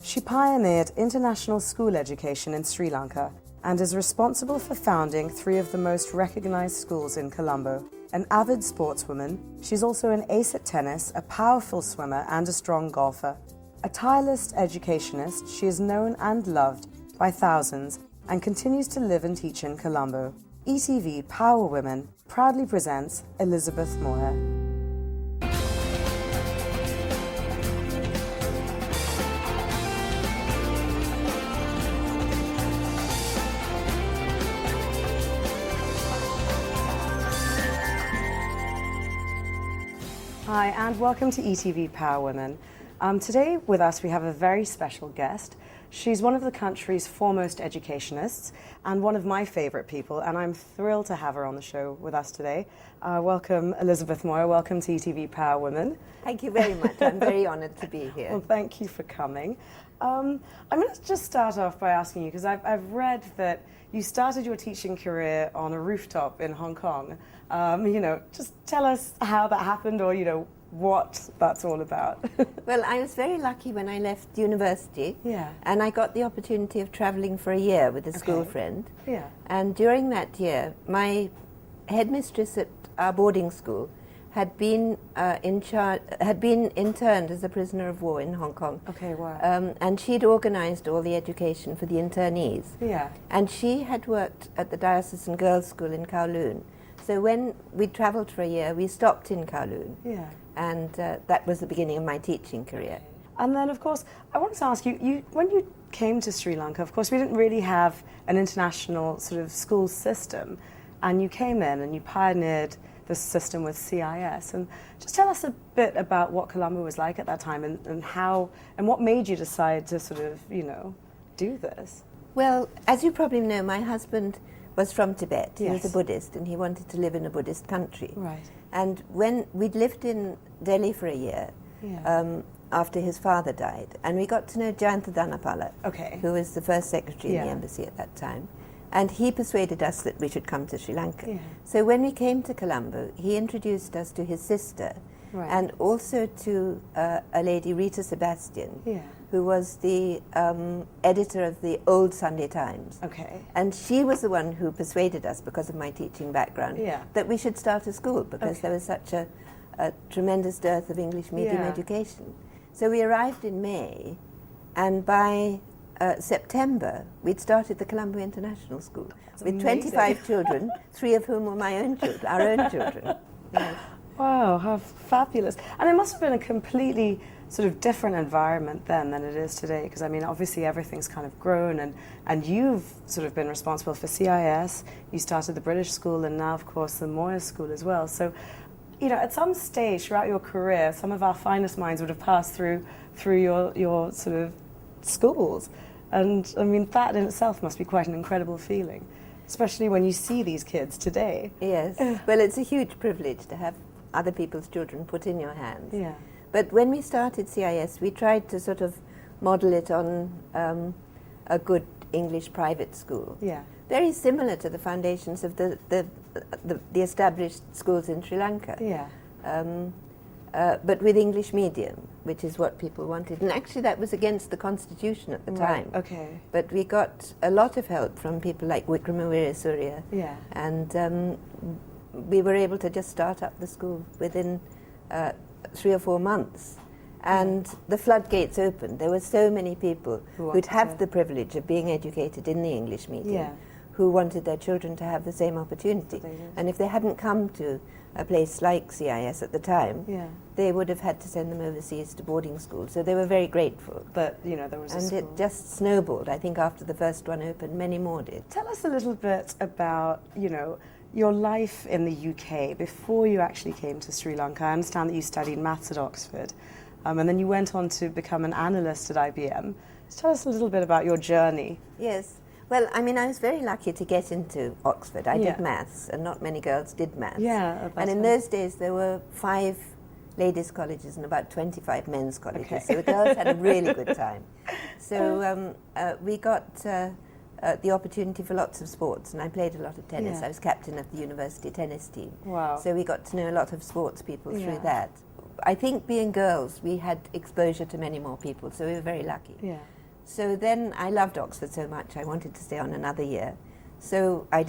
She pioneered international school education in Sri Lanka and is responsible for founding 3 of the most recognized schools in Colombo. An avid sportswoman, she's also an ace at tennis, a powerful swimmer and a strong golfer. A tireless educationist, she is known and loved by thousands and continues to live and teach in Colombo. ETV Power Women proudly presents Elizabeth Moir. Hi, and welcome to ETV Power Women. Today with us we have a very special guest. She's one of the country's foremost educationists and one of my favourite people, and I'm thrilled to have her on the show with us today. Welcome, Elizabeth Moir. Welcome to ETV Power Women. Thank you very much. I'm very honoured to be here. Well, thank you for coming. I'm going to just start off by asking you, because I've read that you started your teaching career on a rooftop in Hong Kong. Just tell us how that happened, or, what that's all about. Well, I was very lucky when I left university. Yeah. And I got the opportunity of travelling for a year with a school friend. Yeah. And during that year, my headmistress at our boarding school had been interned as a prisoner of war in Hong Kong. Okay, wow. And she'd organised all the education for the internees. Yeah. And she had worked at the Diocesan Girls' School in Kowloon. So when we travelled for a year, we stopped in Kowloon. Yeah. And that was the beginning of my teaching career. And then, of course, I wanted to ask you, when you came to Sri Lanka, of course, we didn't really have an international sort of school system. And you came in and you pioneered the system with CIS. And just tell us a bit about what Colombo was like at that time and how, and what made you decide to sort of, do this? Well, as you probably know, my husband was from Tibet. He Yes. was a Buddhist and he wanted to live in a Buddhist country. Right. And when we'd lived in Delhi for a year, after his father died, and we got to know Jayantha Dhanapala, who was the first secretary in the embassy at that time, and he persuaded us that we should come to Sri Lanka. Yeah. So when we came to Colombo, he introduced us to his sister, and also to a lady, Rita Sebastian, who was the editor of the Old Sunday Times. Okay. And she was the one who persuaded us, because of my teaching background, that we should start a school, because there was such a tremendous dearth of English medium education. So we arrived in May, and by September, we'd started the Colombo International School. That's with amazing. 25 children, 3 of whom were my own children, our own children. Yes. Wow, how fabulous. And it must have been a completely sort of different environment then than it is today, because, I mean, obviously everything's kind of grown, and you've sort of been responsible for CIS, you started the British school, and now, of course, the Moir school as well. So, at some stage throughout your career, some of our finest minds would have passed through your sort of schools. And, I mean, that in itself must be quite an incredible feeling, especially when you see these kids today. Yes. Well, it's a huge privilege to have other people's children put in your hands. Yeah. But when we started CIS, we tried to sort of model it on a good English private school. Yeah. Very similar to the foundations of the established schools in Sri Lanka. Yeah. But with English medium, which is what people wanted. And actually that was against the constitution at the time. Okay. But we got a lot of help from people like Wickremawira Surya. Yeah. And we were able to just start up the school within 3 or 4 months. And the floodgates opened. There were so many people who'd have the privilege of being educated in the English medium who wanted their children to have the same opportunity. And if they hadn't come to a place like CIS at the time, they would have had to send them overseas to boarding school. So they were very grateful. But, there was a And school. it just snowballed. I think after the first one opened, many more did. Tell us a little bit about, your life in the UK before you actually came to Sri Lanka. I understand that you studied maths at Oxford, and then you went on to become an analyst at IBM. Just tell us a little bit about your journey. Yes. Well, I mean, I was very lucky to get into Oxford. I did maths, and not many girls did maths. Yeah. And in those days, there were 5 ladies' colleges and about 25 men's colleges. So the girls had a really good time. So we got the opportunity for lots of sports, and I played a lot of tennis. I was captain of the university tennis team. Wow. So we got to know a lot of sports people through that. I think being girls, we had exposure to many more people, so we were very lucky. Yeah. So then I loved Oxford so much, I wanted to stay on another year. So I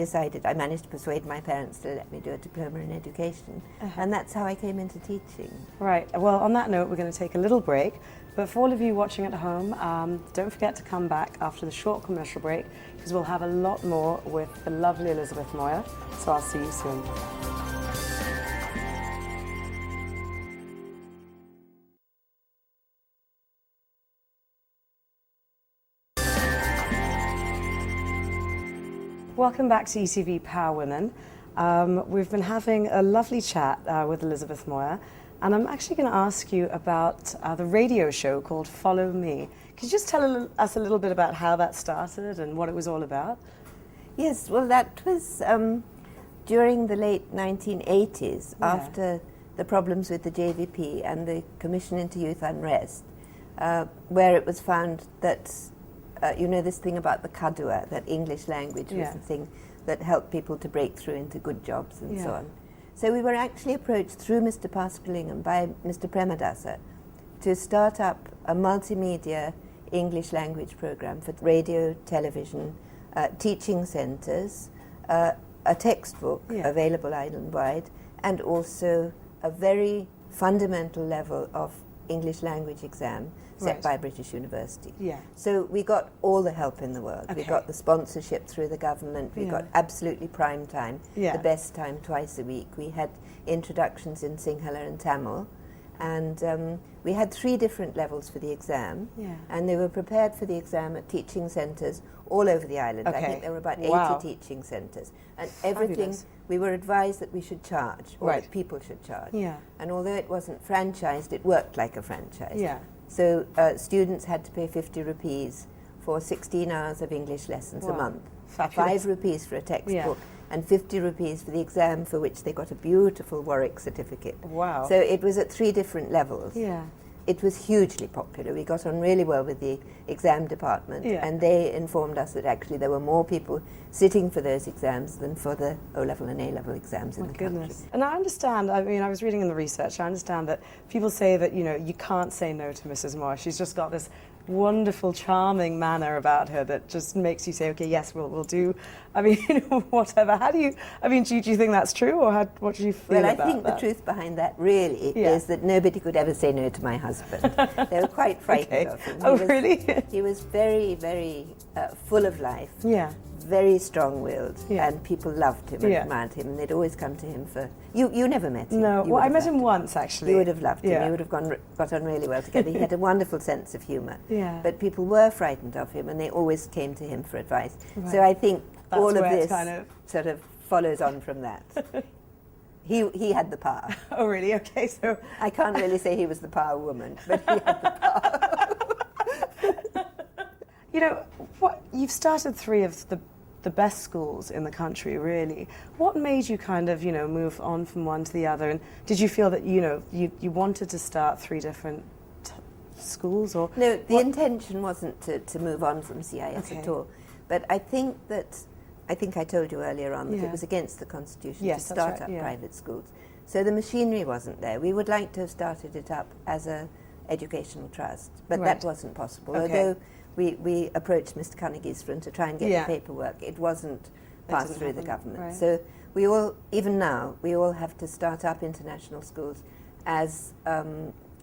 managed to persuade my parents to let me do a diploma in education, and that's how I came into teaching. Right, well, on that note, we're going to take a little break, but for all of you watching at home, don't forget to come back after the short commercial break, because we'll have a lot more with the lovely Elizabeth Moir, so I'll see you soon. Welcome back to ETV Power Women. We've been having a lovely chat with Elizabeth Moir, and I'm actually going to ask you about the radio show called Follow Me. Could you just tell us a little bit about how that started and what it was all about? Yes, well, that was during the late 1980s, after the problems with the JVP and the Commission into Youth Unrest, where it was found that you know this thing about the kadua, that English language was the thing that helped people to break through into good jobs and so on. So we were actually approached through Mr. Pascalingham by Mr. Premadasa to start up a multimedia English language program for radio, television, teaching centres, a textbook available island-wide, and also a very fundamental level of English language exam set by British University. So we got all the help in the world. We got the sponsorship through the government. We got absolutely prime time, the best time twice a week. We had introductions in Sinhala and Tamil. And we had 3 different levels for the exam. And they were prepared for the exam at teaching centres all over the island. I think there were about 80 teaching centres. And everything, we were advised that we should charge, or that people should charge. And although it wasn't franchised, it worked like a franchise. So students had to pay 50 rupees for 16 hours of English lessons a month. 5 rupees for a textbook. And 50 rupees for the exam, for which they got a beautiful Warwick certificate. So it was at 3 different levels. It was hugely popular. We got on really well with the exam department, and they informed us that actually there were more people sitting for those exams than for the O-level and A-level exams in the country. And I understand, I mean, I was reading in the research, I understand that people say that, you know, you can't say no to Mrs. Moir. She's just got this wonderful, charming manner about her that just makes you say, okay, yes, we'll do, I mean, you know, whatever. How do you, I mean, do you think that's true, or what do you feel about that? Well, I think the truth behind that really is that nobody could ever say no to my husband. They were quite frightened of him. Really? He was very, very full of life. Very strong-willed, and people loved him and admired him, and they'd always come to him for... You never met him. No, well, I met him once, actually. You would have loved him. You would have got on really well together. He had a wonderful sense of humour. But people were frightened of him, and they always came to him for advice. So I think that's all of this sort of follows on from that. He had the power. Oh, really? Okay, so... I can't really say he was the power woman, but he had the power. You know, you've started 3 of the best schools in the country, really. What made you kind of, you know, move on from one to the other? And did you feel that, you know, you wanted to start 3 different schools? Or no, the intention wasn't to move on from CIS at all. But I think I told you earlier on that it was against the Constitution to start up private schools. So the machinery wasn't there. We would like to have started it up as an educational trust, but that wasn't possible. Although we approached Mr. Carnegie's to try and get the paperwork, it wasn't passed through the government. So we all, even now, we all have to start up international schools as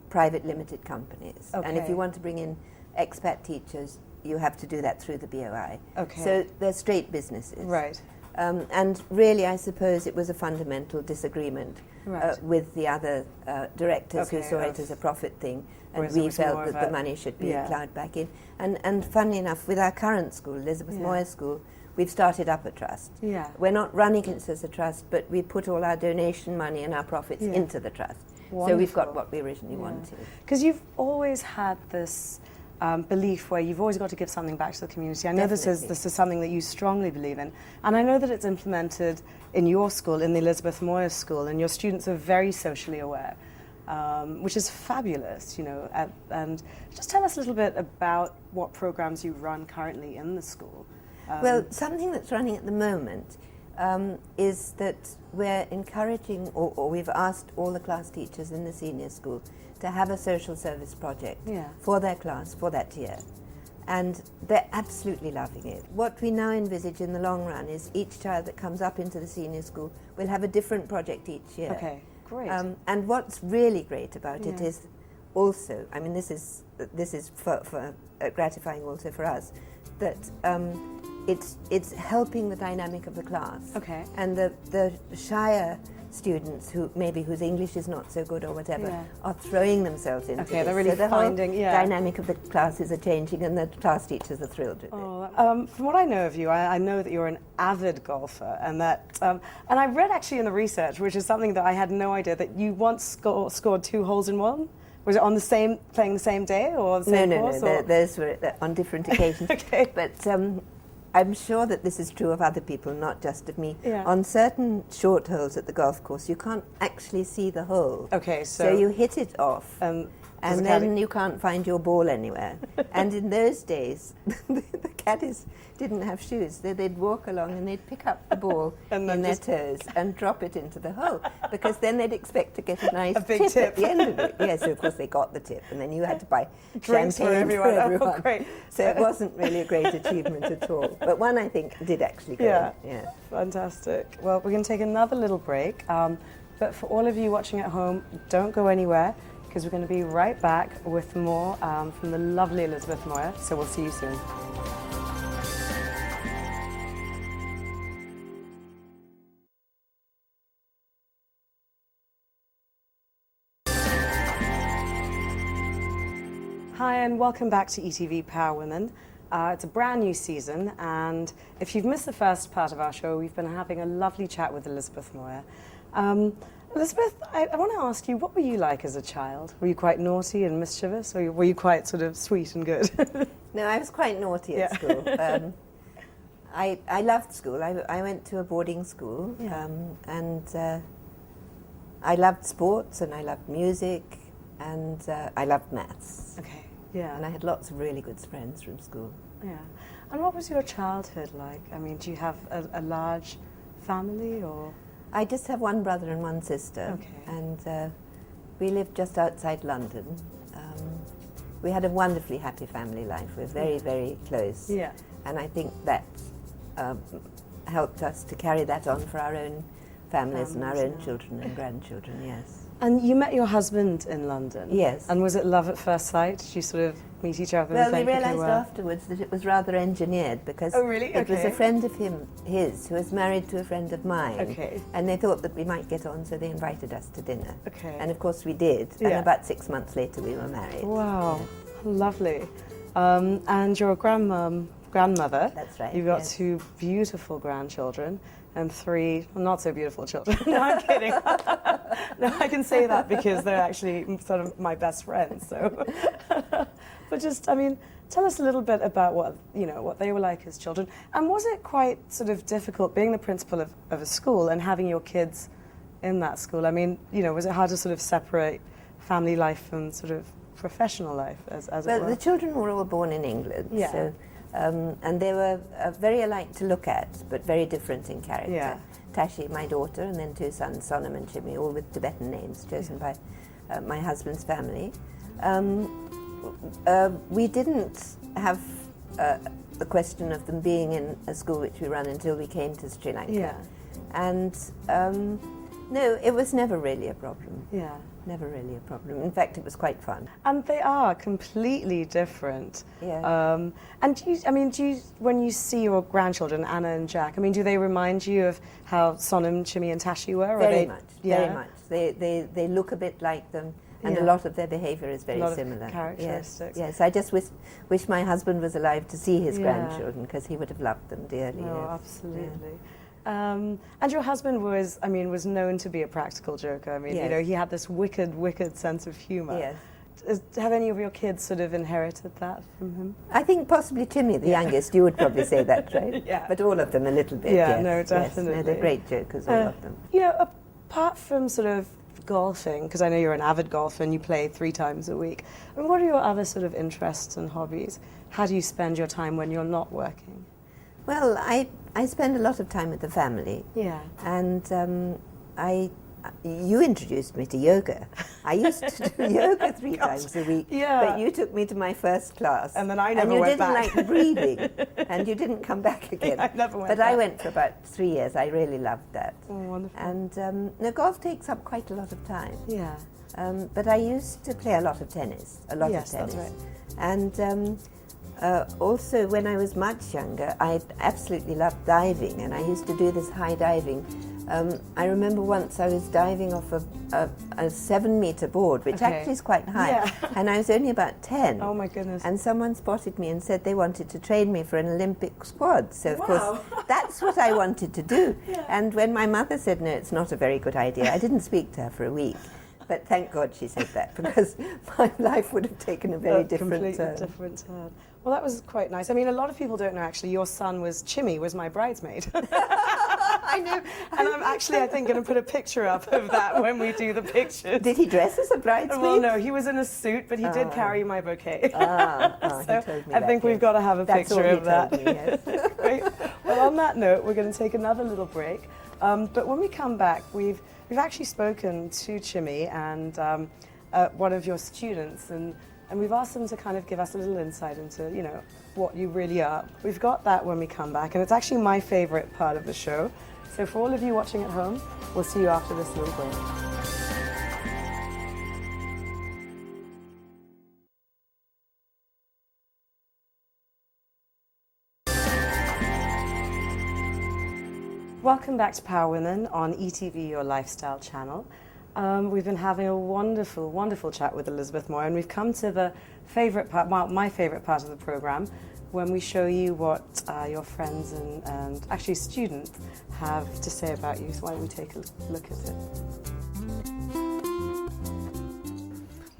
private limited companies. And if you want to bring in expat teachers, you have to do that through the BOI. So they're straight businesses. And really, I suppose it was a fundamental disagreement with the other directors who saw it as a profit thing, and we felt that the money should be ploughed back in. And funnily enough, with our current school, Elizabeth Moir School, we've started up a trust. We're not running it as a trust, but we put all our donation money and our profits into the trust. So we've got what we originally wanted. Because you've always had this belief where you've always got to give something back to the community. I know this is something that you strongly believe in, and I know that it's implemented in your school, in the Elizabeth Moir School, and your students are very socially aware, which is fabulous, you know. And just tell us a little bit about what programs you run currently in the school. Well, something that's running at the moment is that we're encouraging, or we've asked all the class teachers in the senior school to have a social service project for their class for that year. And they're absolutely loving it. What we now envisage in the long run is each child that comes up into the senior school will have a different project each year. Okay, great. And what's really great about it is also, I mean, this is for gratifying also for us, that it's helping the dynamic of the class. Okay. And the shyer students whose English is not so good or whatever are throwing themselves into this. They're really so the finding, whole dynamic of the classes are changing, and the class teachers are thrilled with it. From what I know of you, I know that you're an avid golfer, and that and I read actually in the research, which is something that I had no idea, that you once scored 2 holes in 1. Was it on playing the same day or the same course? No. Those were on different occasions. Okay. But I'm sure that this is true of other people, not just of me. Yeah. On certain short holes at the golf course, you can't actually see the hole. Okay, so you hit it off, and then you can't find your ball anywhere. And in those days, the caddies didn't have shoes. They'd walk along and they'd pick up the ball in their toes and drop it into the hole, because then they'd expect to get a nice tip at the end of it. Yes, so of course they got the tip, and then you had to buy drinks champagne for everyone. Oh, great. So it wasn't really a great achievement at all. But one, I think, did actually go. Yeah. Fantastic. Well, we're going to take another little break. But for all of you watching at home, don't go anywhere, because we're going to be right back with more from the lovely Elizabeth Moir. So we'll see you soon. Hi, and welcome back to ETV Power Women. It's a brand new season, and if you've missed the first part of our show, we've been having a lovely chat with Elizabeth Moir. Elizabeth, I want to ask you, what were you like as a child? Were you quite naughty and mischievous, or were you quite sort of sweet and good? No, I was quite naughty at school. I loved school. I went to a boarding school, and I loved sports, and I loved music, and I loved maths. Okay, yeah. And I had lots of really good friends from school. Yeah. And what was your childhood like? I mean, do you have a large family, or...? I just have one brother and one sister, and we lived just outside London. We had a wonderfully happy family life. We were very, very close. Yeah. And I think that helped us to carry that on for our own families and our own children and grandchildren, yes. And you met your husband in London? Yes. And was it love at first sight? Did you sort of meet each other? Well, we realised afterwards that it was rather engineered, because it was a friend of his who was married to a friend of mine. Okay. And they thought that we might get on, so they invited us to dinner. Okay. And of course we did. And about 6 months later we were married. Wow, lovely. And your grandmother. That's right. You've got 2 beautiful grandchildren and 3 not so beautiful children. No, I'm kidding. No, I can say that because they're actually sort of my best friends. So, but just, I mean, tell us a little bit about what they were like as children. And was it quite sort of difficult being the principal of a school and having your kids in that school? I mean, was it hard to sort of separate family life from sort of professional life, as it were? Well, the children were all born in England. Yeah. So, and they were very alike to look at, but very different in character. Yeah. Tashi, my daughter, and then 2 sons, Sonam and Chimmy, all with Tibetan names chosen by my husband's family. We didn't have the question of them being in a school which we run until we came to Sri Lanka. Yeah. And no, it was never really a problem. Yeah. Never really a problem. In fact, it was quite fun. And they are completely different. Yeah. And do you, when you see your grandchildren, Anna and Jack, I mean, do they remind you of how Sonam, Chimmy and Tashi were? Very much. They look a bit like them, and a lot of their behaviour is very similar. Of characteristics. Yes. I just wish my husband was alive to see his grandchildren, because he would have loved them dearly. Oh, yes. absolutely. And your husband was known to be a practical joker. I mean, he had this wicked sense of humour. Yes. Have any of your kids sort of inherited that from him? I think possibly Timmy, the youngest, you would probably say that, right? Yeah. But all of them a little bit, Yeah, yes. no, definitely. Yes. No, they're great jokers, all of them. Apart from sort of golfing, because I know you're an avid golfer and you play 3 times a week, I mean, what are your other sort of interests and hobbies? How do you spend your time when you're not working? Well, I spend a lot of time with the family. Yeah. And you introduced me to yoga. I used to do yoga 3 times a week, but you took me to my first class. And then I never went back. And you didn't like breathing, and you didn't come back again. I never went back. But I went for about 3 years. I really loved that. Oh, wonderful. And golf takes up quite a lot of time. Yeah. But I used to play a lot of tennis, Yes, that's right. And also, when I was much younger, I absolutely loved diving, and I used to do this high diving. I remember once I was diving off a 7-meter board, which actually is quite high, and I was only about 10. Oh my goodness. And someone spotted me and said they wanted to train me for an Olympic squad. So, of course, that's what I wanted to do. Yeah. And when my mother said, no, it's not a very good idea, I didn't speak to her for a week. But thank God she said that, because my life would have taken a very different turn. Well, that was quite nice. I mean, a lot of people don't know, actually, your son Chimmy was my bridesmaid. I know. And I'm actually, I think, going to put a picture up of that when we do the pictures. Did he dress as a bridesmaid? Well, no, he was in a suit, but he did carry my bouquet. So he told me I think we've got to have a picture of that. Me, yes. Great. Well, on that note, we're going to take another little break. But when we come back, we've actually spoken to Chimmy and one of your students, and we've asked them to kind of give us a little insight into, you know, what you really are. We've got that when we come back, and it's actually my favourite part of the show. So for all of you watching at home, we'll see you after this little break. Welcome back to Power Women on ETV, your lifestyle channel. We've been having a wonderful, wonderful chat with Elizabeth Moir, and we've come to the favourite part, well, my favourite part of the programme, when we show you what your friends and actually students have to say about you. So why don't we take a look at it?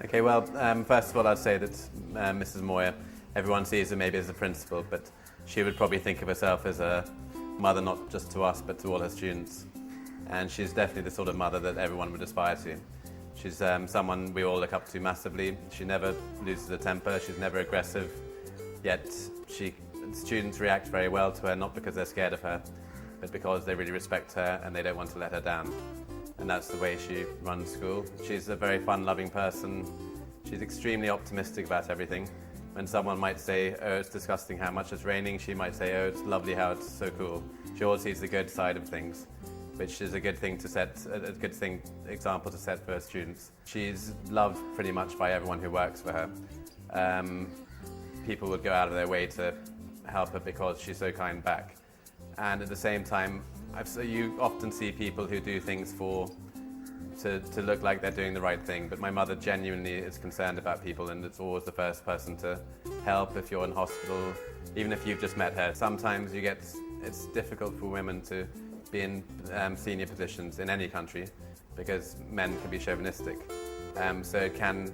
Okay, well, first of all, I'd say that Mrs. Moir, everyone sees her maybe as a principal, but she would probably think of herself as a mother, not just to us, but to all her students. And she's definitely the sort of mother that everyone would aspire to. She's someone we all look up to massively. She never loses her temper, she's never aggressive, yet students react very well to her, not because they're scared of her, but because they really respect her and they don't want to let her down. And that's the way she runs school. She's a very fun-loving person. She's extremely optimistic about everything. When someone might say, oh, it's disgusting how much it's raining, she might say, oh, it's lovely how it's so cool. She always sees the good side of things, which is a good thing to set, example to set for her students. She's loved pretty much by everyone who works for her. People would go out of their way to help her because she's so kind back. And at the same time, you often see people who do things to look like they're doing the right thing, but my mother genuinely is concerned about people, and it's always the first person to help if you're in hospital, even if you've just met her. Sometimes it's difficult for women to be in senior positions in any country because men can be chauvinistic. So it can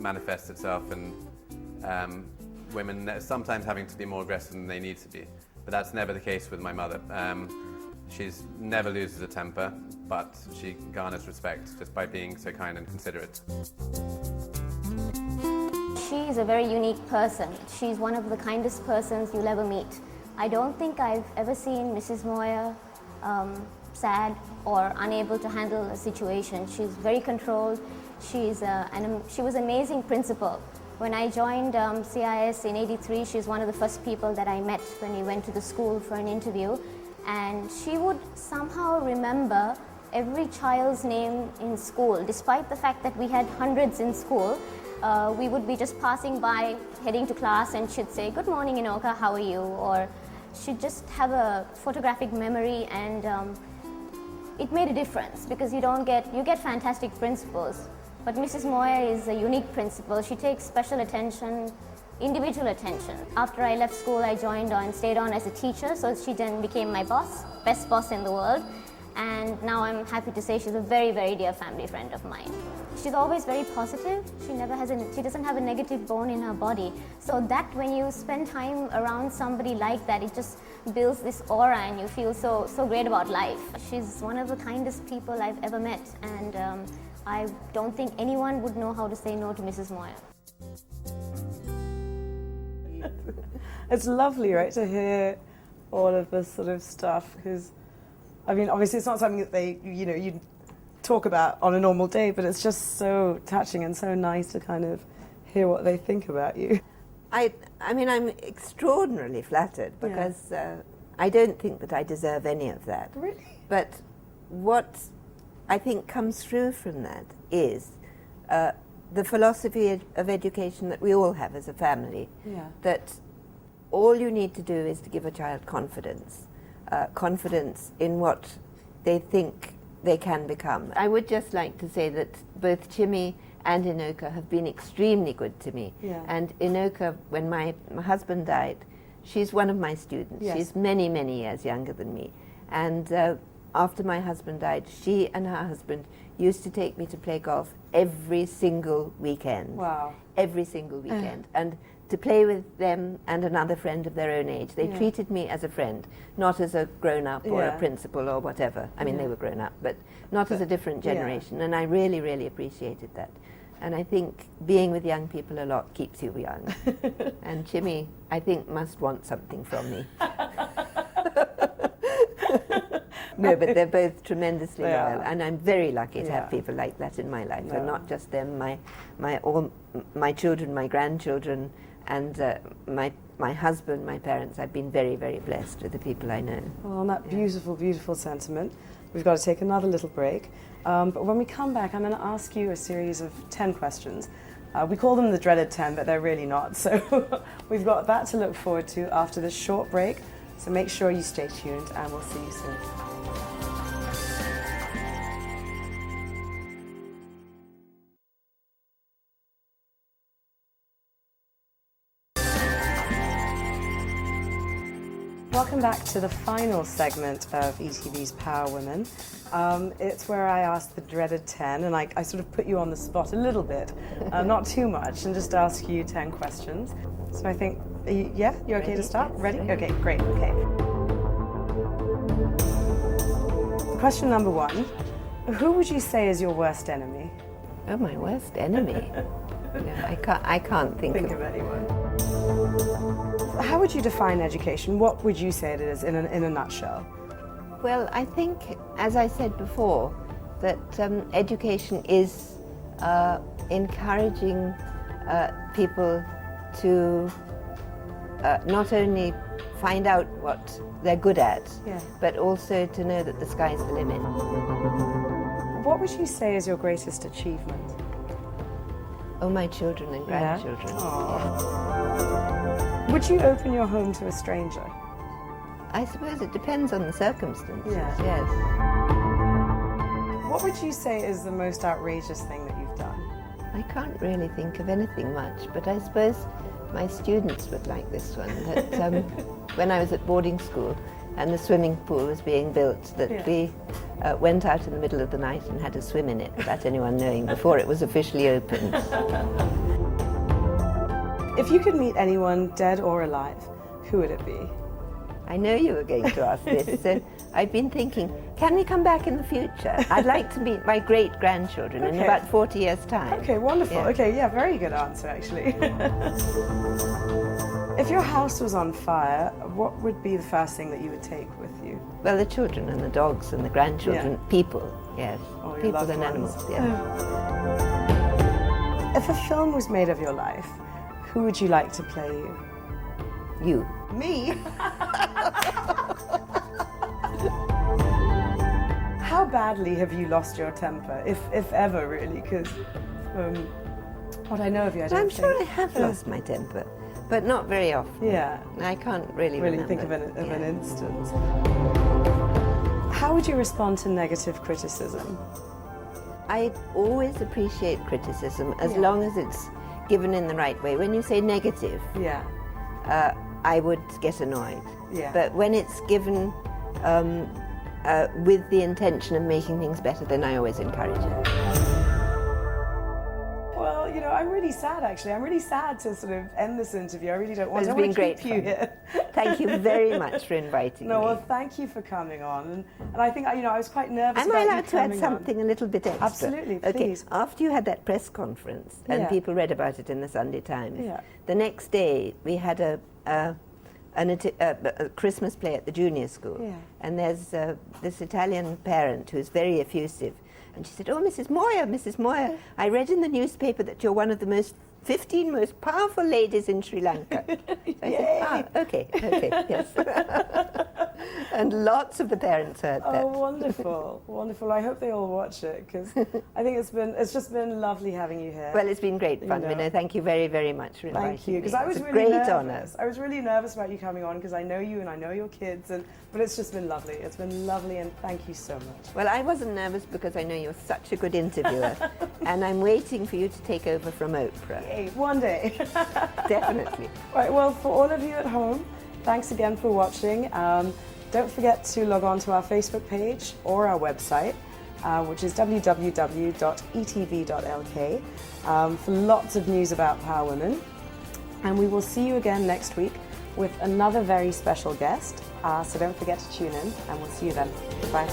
manifest itself in women sometimes having to be more aggressive than they need to be. But that's never the case with my mother. She's never loses her temper, but she garners respect just by being so kind and considerate. She's a very unique person. She's one of the kindest persons you'll ever meet. I don't think I've ever seen Mrs. Moir sad or unable to handle a situation. She's very controlled. She was an amazing principal. When I joined CIS in '83, she's one of the first people that I met when we went to the school for an interview. And she would somehow remember every child's name in school. Despite the fact that we had hundreds in school, we would be just passing by, heading to class, and she'd say, "Good morning, Inoka, how are you?" Or she'd just have a photographic memory, and it made a difference because you get fantastic principals. But Mrs. Moir is a unique principal. She takes special attention, individual attention. After I left school, I joined and stayed on as a teacher, so she then became my boss, best boss in the world. And now I'm happy to say she's a very, very dear family friend of mine. She's always very positive. She doesn't have a negative bone in her body. So that when you spend time around somebody like that, it just builds this aura and you feel so great about life. She's one of the kindest people I've ever met, and I don't think anyone would know how to say no to Mrs. Moir. It's lovely, right, to hear all of this sort of stuff? Because, I mean, obviously it's not something that they, you talk about on a normal day, but it's just so touching and so nice to kind of hear what they think about you. I mean, I'm extraordinarily flattered because I don't think that I deserve any of that. Really? But what I think comes through from that is the philosophy of education that we all have as a family, that all you need to do is to give a child confidence, confidence in what they think they can become. I would just like to say that both Chimmy and Inoka have been extremely good to me. Yeah. And Inoka, when my husband died, she's one of my students. Yes. She's many, many years younger than me. And after my husband died, she and her husband used to take me to play golf every single weekend. Wow. Every single weekend. And to play with them and another friend of their own age. They treated me as a friend, not as a grown-up or a principal or whatever. I mean, they were grown up, but not as a different generation. And I really, really appreciated that. And I think being with young people a lot keeps you young. And Chimmy, I think, must want something from me. No, but they're both tremendously loyal, and I'm very lucky to have people like that in my life, and not just them. All my children, my grandchildren, and my husband, my parents. I've been very, very blessed with the people I know. Well, on that beautiful, beautiful sentiment, we've got to take another little break. But when we come back, I'm going to ask you a series of 10 questions. We call them the dreaded 10, but they're really not. So we've got that to look forward to after this short break. So make sure you stay tuned, and we'll see you soon. Welcome back to the final segment of ETV's Power Women. It's where I ask the dreaded 10, and I sort of put you on the spot a little bit, not too much, and just ask you 10 questions. So I think, you're okay to start? Ready? Okay, great, okay. Question number 1. Who would you say is your worst enemy? Oh, my worst enemy? I can't think of anyone. How would you define education? What would you say it is in a nutshell? Well, I think, as I said before, that education is encouraging people to not only find out what they're good at, but also to know that the sky's the limit. What would you say is your greatest achievement? Oh, my children and grandchildren. Would you open your home to a stranger? I suppose it depends on the circumstances, yes. What would you say is the most outrageous thing that you've done? I can't really think of anything much, but I suppose my students would like this one. That when I was at boarding school and the swimming pool was being built, that we went out in the middle of the night and had a swim in it, without anyone knowing, before it was officially opened. If you could meet anyone, dead or alive, who would it be? I know you were going to ask this, so I've been thinking, can we come back in the future? I'd like to meet my great-grandchildren in about 40 years' time. Okay, wonderful. Yeah. Okay, very good answer, actually. If your house was on fire, what would be the first thing that you would take with you? Well, the children and the dogs and the grandchildren, people, yes. Oh, people and animals, If a film was made of your life, who would you like to play you? You. Me? How badly have you lost your temper, if ever, really? Because what I know of you, I don't I'm sure I have lost my temper, but not very often. Yeah. I can't really think of an instance. How would you respond to negative criticism? I always appreciate criticism as long as it's given in the right way. When you say negative, I would get annoyed. Yeah. But when it's given with the intention of making things better, then I always encourage it. Well, I'm really sad, actually. I'm really sad to sort of end this interview. I really don't want to keep you here. Thank you very much for inviting me. No, well, thank you for coming on. And I think, I was quite nervous about Am I you allowed to add something on. a little bit extra? Absolutely, please. Okay, after you had that press conference and people read about it in the Sunday Times, Yeah. the next day we had a a Christmas play at the junior school. Yeah. And there's this Italian parent who's very effusive. And she said, "Oh, Mrs. Moir, I read in the newspaper that you're one of the 15 most powerful ladies in Sri Lanka." So I said, okay, yes. And lots of the parents heard that. Oh, wonderful, wonderful. I hope they all watch it, because I think it's just been lovely having you here. Well, it's been great fun, Vinay. Thank you very, very much for inviting me. Thank you, because I was It's a really great nervous. honour. I was really nervous about you coming on, because I know you and I know your kids, but it's just been lovely. It's been lovely, and thank you so much. Well, I wasn't nervous because I know you're such a good interviewer, and I'm waiting for you to take over from Oprah. Yay, one day. Definitely. Right, well, for all of you at home, thanks again for watching. Don't forget to log on to our Facebook page or our website, which is www.etv.lk, for lots of news about Power Women. And we will see you again next week with another very special guest. So don't forget to tune in, and we'll see you then. Bye.